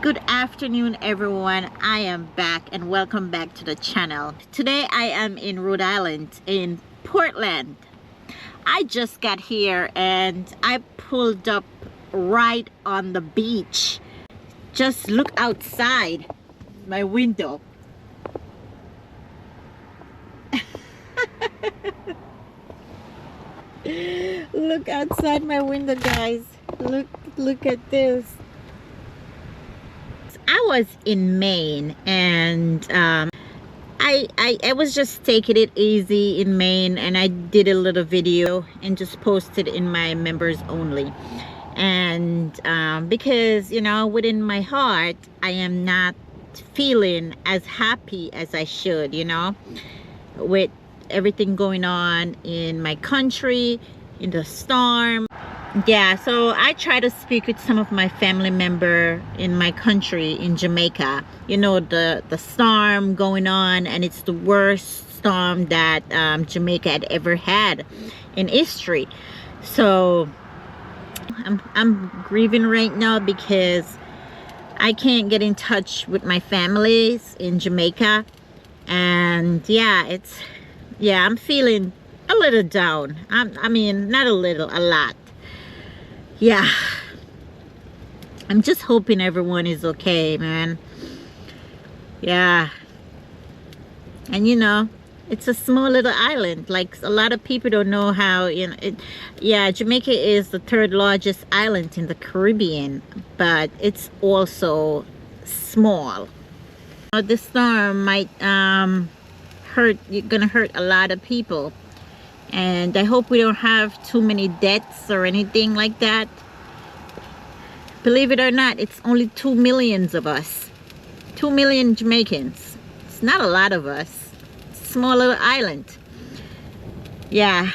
Good afternoon, everyone. I am back and welcome back to the channel. Today I am in Rhode Island in Portland. I just got here and I pulled up right on the beach. Just look outside my window. Look outside my window, guys. Look at this. I was in Maine and I was just taking it easy in Maine, and I did a little video and just posted in my members only. And because, you know, within my heart I am not feeling as happy as I should, you know, with everything going on in my country, in the storm. Yeah, so I try to speak with some of my family member in my country in Jamaica. You know, the storm going on, and it's the worst storm that Jamaica had ever had in history. So I'm grieving right now because I can't get in touch with my families in Jamaica. And yeah, I'm feeling a little down. I mean, not a little, a lot. Yeah, I'm just hoping everyone is okay, man. Yeah, and you know, it's a small little island. Like, a lot of people don't know how, you know, yeah, Jamaica is the third largest island in the Caribbean, but it's also small. This storm might gonna hurt a lot of people. And I hope we don't have too many deaths or anything like that. Believe it or not, it's only 2 million of us. 2 million Jamaicans. It's not a lot of us. It's a small little island. Yeah.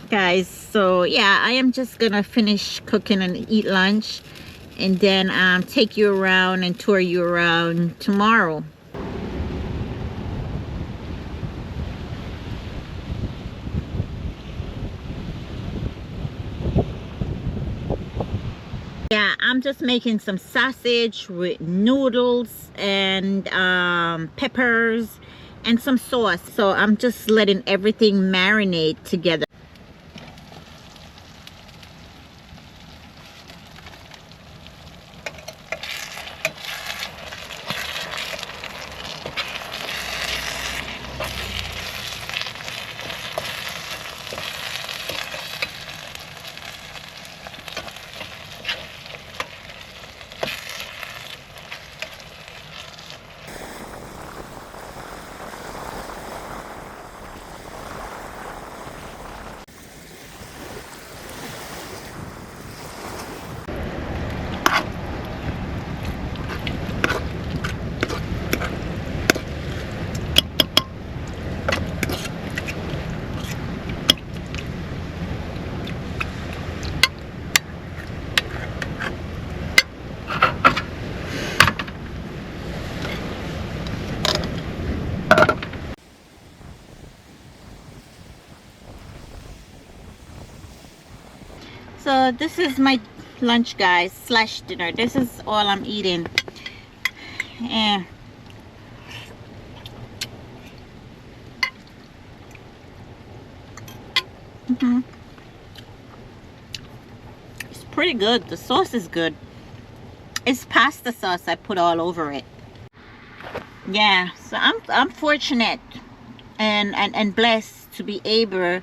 Guys, so yeah, I am just gonna finish cooking and eat lunch. And then take you around and tour you around tomorrow. Yeah, I'm just making some sausage with noodles and peppers and some sauce. So I'm just letting everything marinate together. So this is my lunch, guys, slash dinner. This is all I'm eating. And it's pretty good. The sauce is good. It's pasta sauce I put all over it. Yeah, so I'm fortunate and blessed to be able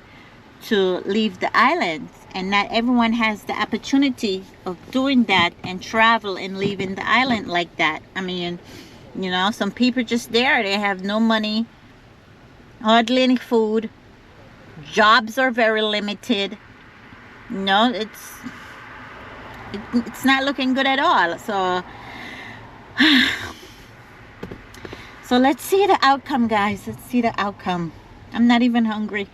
to leave the island, and not everyone has the opportunity of doing that and travel and leaving the island like that. I mean, you know, some people just there, they have no money, hardly any food, jobs are very limited. No, it's not looking good at all. So let's see the outcome, guys. Let's see the outcome. I'm not even hungry.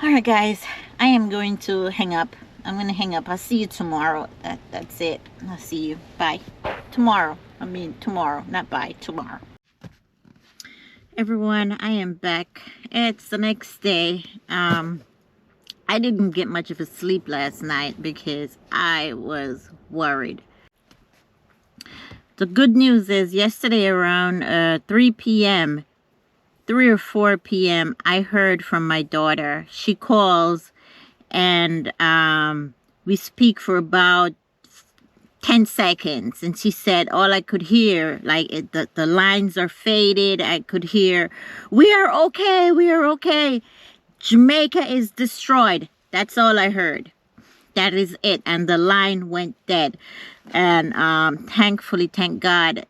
Alright, guys, I am going to hang up. I'm going to hang up. I'll see you tomorrow. That's it. I'll see you. Bye. Tomorrow. I mean, tomorrow. Not bye. Tomorrow. Everyone, I am back. It's the next day. I didn't get much of a sleep last night because I was worried. The good news is yesterday around 3 p.m., 3 or 4 p.m., I heard from my daughter. She calls and we speak for about 10 seconds. And she said, all I could hear, like the lines are faded. I could hear, we are okay, we are okay. Jamaica is destroyed. That's all I heard. That is it. And the line went dead. And thankfully, thank God,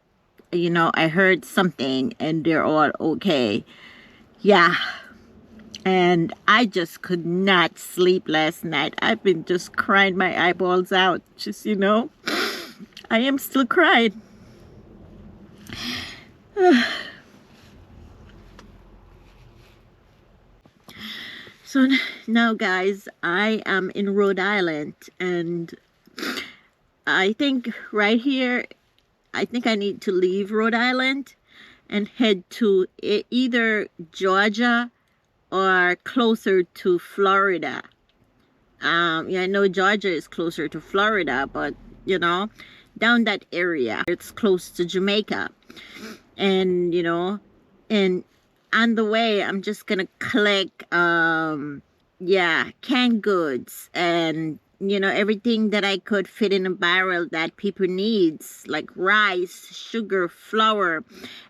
you know, I heard something and they're all okay. Yeah. And I just could not sleep last night. I've been just crying my eyeballs out. Just, you know, I am still crying. So now, guys, I am in Rhode Island, and I think right here, I think I need to leave Rhode Island and head to either Georgia or closer to Florida. Yeah, I know Georgia is closer to Florida, but you know, down that area, it's close to Jamaica. And you know, and on the way, I'm just gonna collect yeah, canned goods and you know, everything that I could fit in a barrel that people needs, like rice, sugar, flour,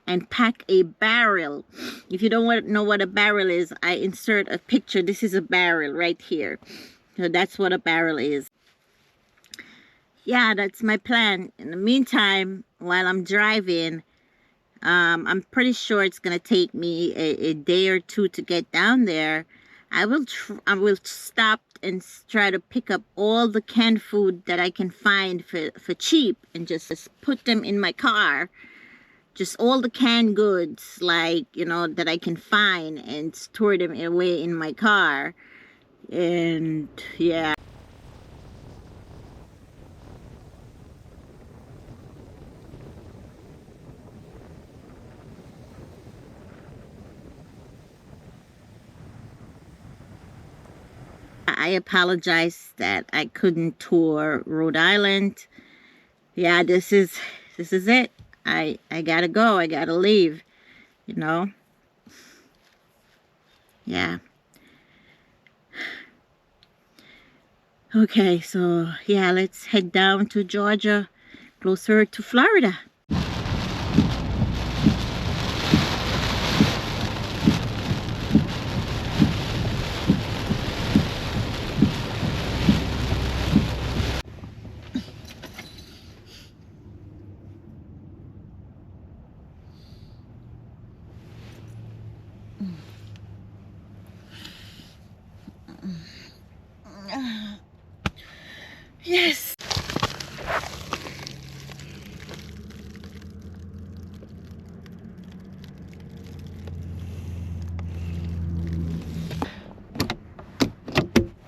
and pack a barrel. If you don't know what a barrel is, I insert a picture. This is a barrel right here. So that's what a barrel is. Yeah, that's my plan. In the meantime, while I'm driving, I'm pretty sure it's gonna take me a day or two to get down there. I will stop and try to pick up all the canned food that I can find for cheap and just put them in my car. Just all the canned goods, like, you know, that I can find, and store them away in my car. And yeah. I apologize that I couldn't tour Rhode Island. Yeah, this is it. I gotta go. I gotta leave. You know. Yeah. Okay, so yeah, let's head down to Georgia, closer to Florida. Yes.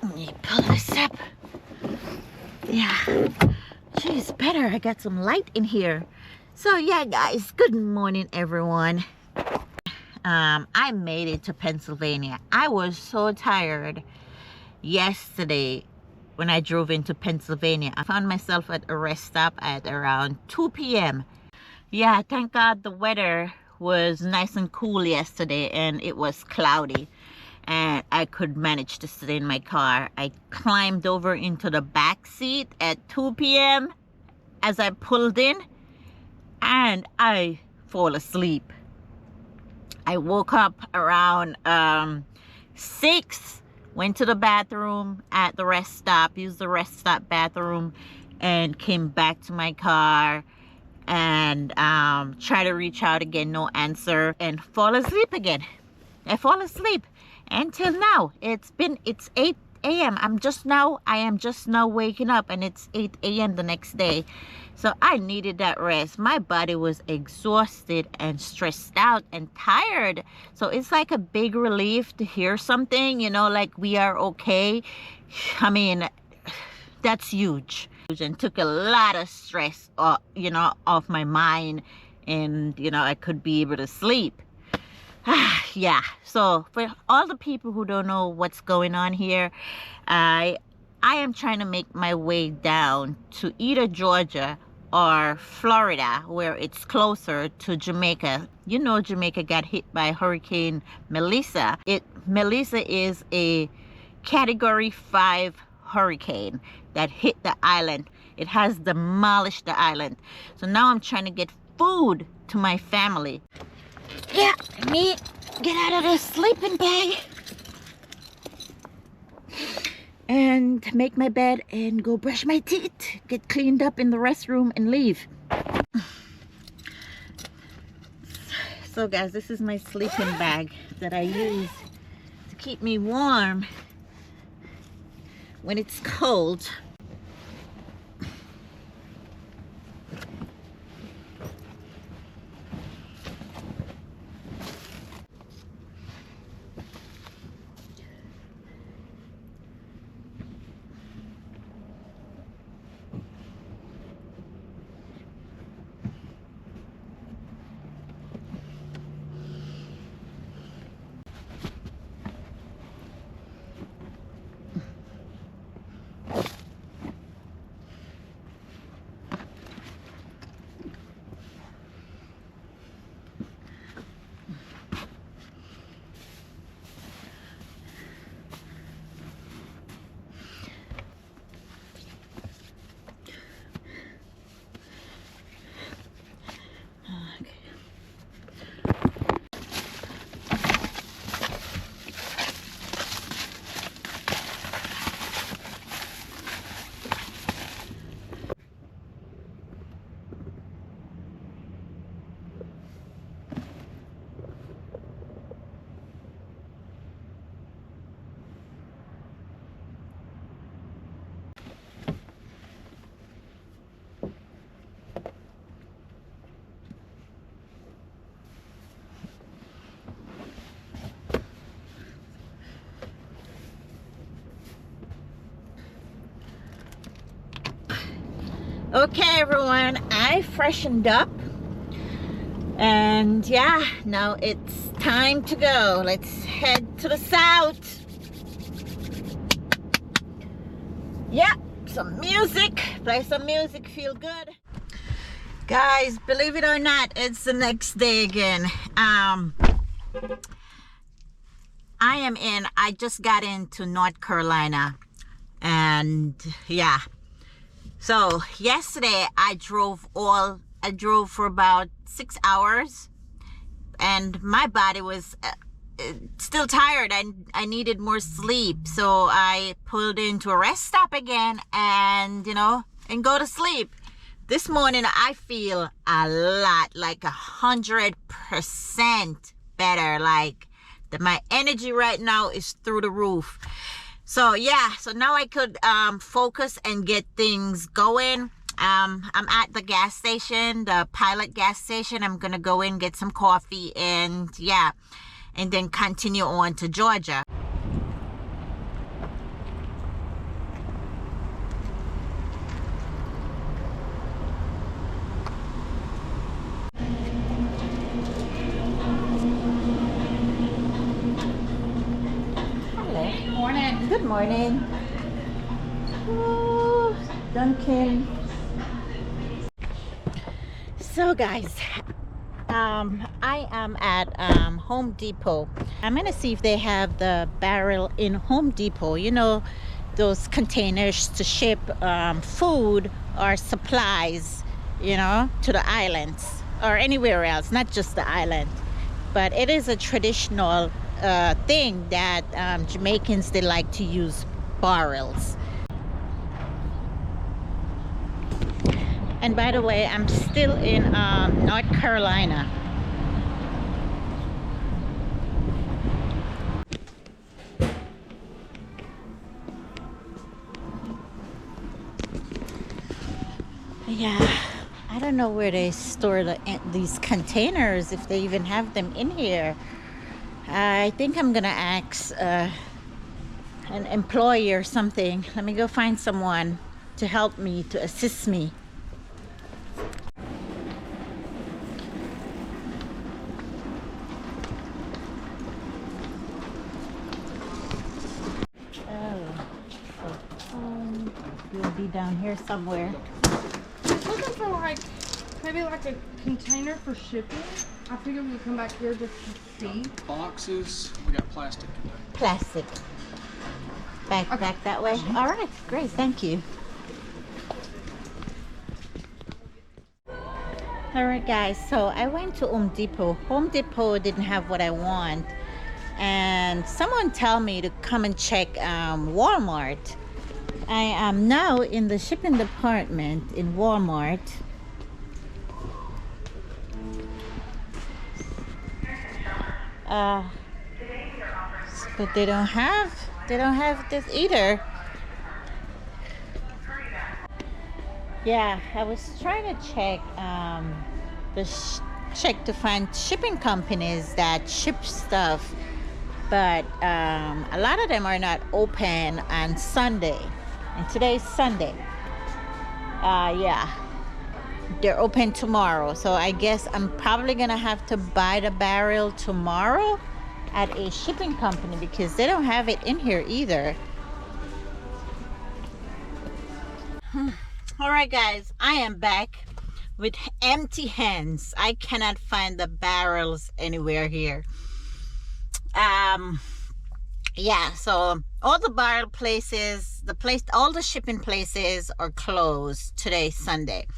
Let me pull this up. Yeah. Geez, better. I got some light in here. So yeah, guys. Good morning, everyone. I made it to Pennsylvania. I was so tired yesterday when I drove into Pennsylvania. I found myself at a rest stop at around 2 p.m. Yeah, thank God the weather was nice and cool yesterday and it was cloudy and I could manage to stay in my car. I climbed over into the back seat at 2 p.m. as I pulled in and I fall asleep. I woke up around 6, went to the bathroom at the rest stop, used the rest stop bathroom, and came back to my car and try to reach out again, no answer, and fall asleep again. I fall asleep until now. It's 8 a.m. I am just now waking up, and it's 8 a.m. the next day. So I needed that rest. My body was exhausted and stressed out and tired. So it's like a big relief to hear something, you know, like we are okay. I mean, that's huge. And took a lot of stress, you know, off my mind. And, you know, I could be able to sleep. Yeah, so for all the people who don't know what's going on here, I am trying to make my way down to either Georgia or Florida, where it's closer to Jamaica. You know, Jamaica got hit by Hurricane Melissa. Melissa is a Category 5 hurricane that hit the island. It has demolished the island. So now I'm trying to get food to my family. Yeah, me get out of the sleeping bag and make my bed and go brush my teeth, get cleaned up in the restroom and leave. So guys, this is my sleeping bag that I use to keep me warm when it's cold. Okay everyone, I freshened up and yeah, now it's time to go. Let's head to the south. Yeah, some music, play some music, feel good. Guys, believe it or not, it's the next day again. I just got into North Carolina and yeah. So yesterday I drove for about 6 hours and my body was still tired. I needed more sleep. So I pulled into a rest stop again and, and go to sleep. This morning I feel a lot, like 100% better. Like my energy right now is through the roof. So yeah, so now I could focus and get things going. I'm at the gas station, the Pilot gas station. I'm gonna go in, get some coffee, and yeah, and then continue on to Georgia. Good morning. Oh, Duncan. So guys, I am at Home Depot. I'm gonna see if they have the barrel in Home Depot. You know, those containers to ship food or supplies, to the islands or anywhere else, not just the island. But it is a traditional thing that Jamaicans, they like to use barrels. And by the way, I'm still in North Carolina. Yeah, I don't know where they store these containers, if they even have them in here. I think I'm gonna ask an employee or something. Let me go find someone to help me, to assist me. be down here somewhere. Looking for like maybe like a container for shipping. I figured we'd come back here just to see. Boxes. We got plastic. Plastic. Back that way. All right, great, thank you. All right, guys. So I went to Home Depot. Home Depot didn't have what I want, and someone told me to come and check Walmart. I am now in the shipping department in Walmart. But they don't have this either. Yeah, I was trying to check check to find shipping companies that ship stuff, but a lot of them are not open on Sunday, and today's Sunday. Yeah, they're open tomorrow, so I guess I'm probably gonna have to buy the barrel tomorrow at a shipping company because they don't have it in here either. All right, guys, I am back with empty hands. I cannot find the barrels anywhere here. Yeah, so all the barrel places, all the shipping places are closed today, Sunday.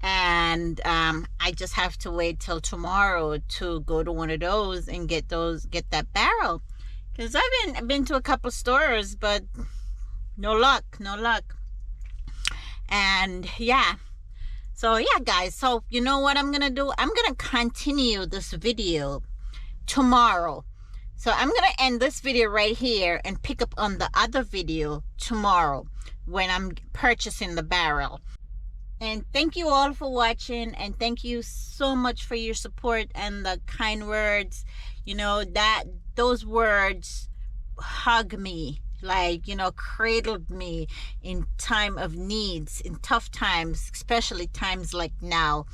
And I just have to wait till tomorrow to go to one of those and get that barrel, because I've been to a couple stores, but no luck. And yeah, so yeah, guys, so you know what I'm gonna do? I'm gonna continue this video tomorrow. So I'm gonna end this video right here and pick up on the other video tomorrow when I'm purchasing the barrel. And thank you all for watching, and thank you so much for your support and the kind words. You know, those words hug me, like, you know, cradled me in time of needs, in tough times, especially times like now.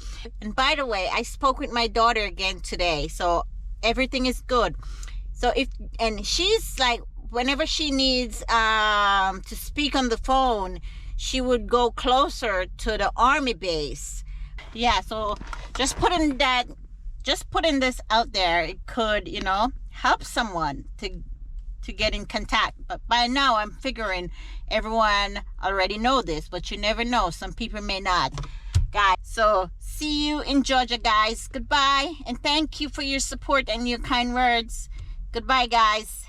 And by the way, I spoke with my daughter again today, so everything is good. So and she's like, whenever she needs to speak on the phone, she would go closer to the army base. Yeah, so just putting this out there, it could, you know, help someone to get in contact. But by now I'm figuring everyone already know this, but you never know, some people may not, guys. So see you in Georgia, guys. Goodbye, and thank you for your support and your kind words. Goodbye, guys.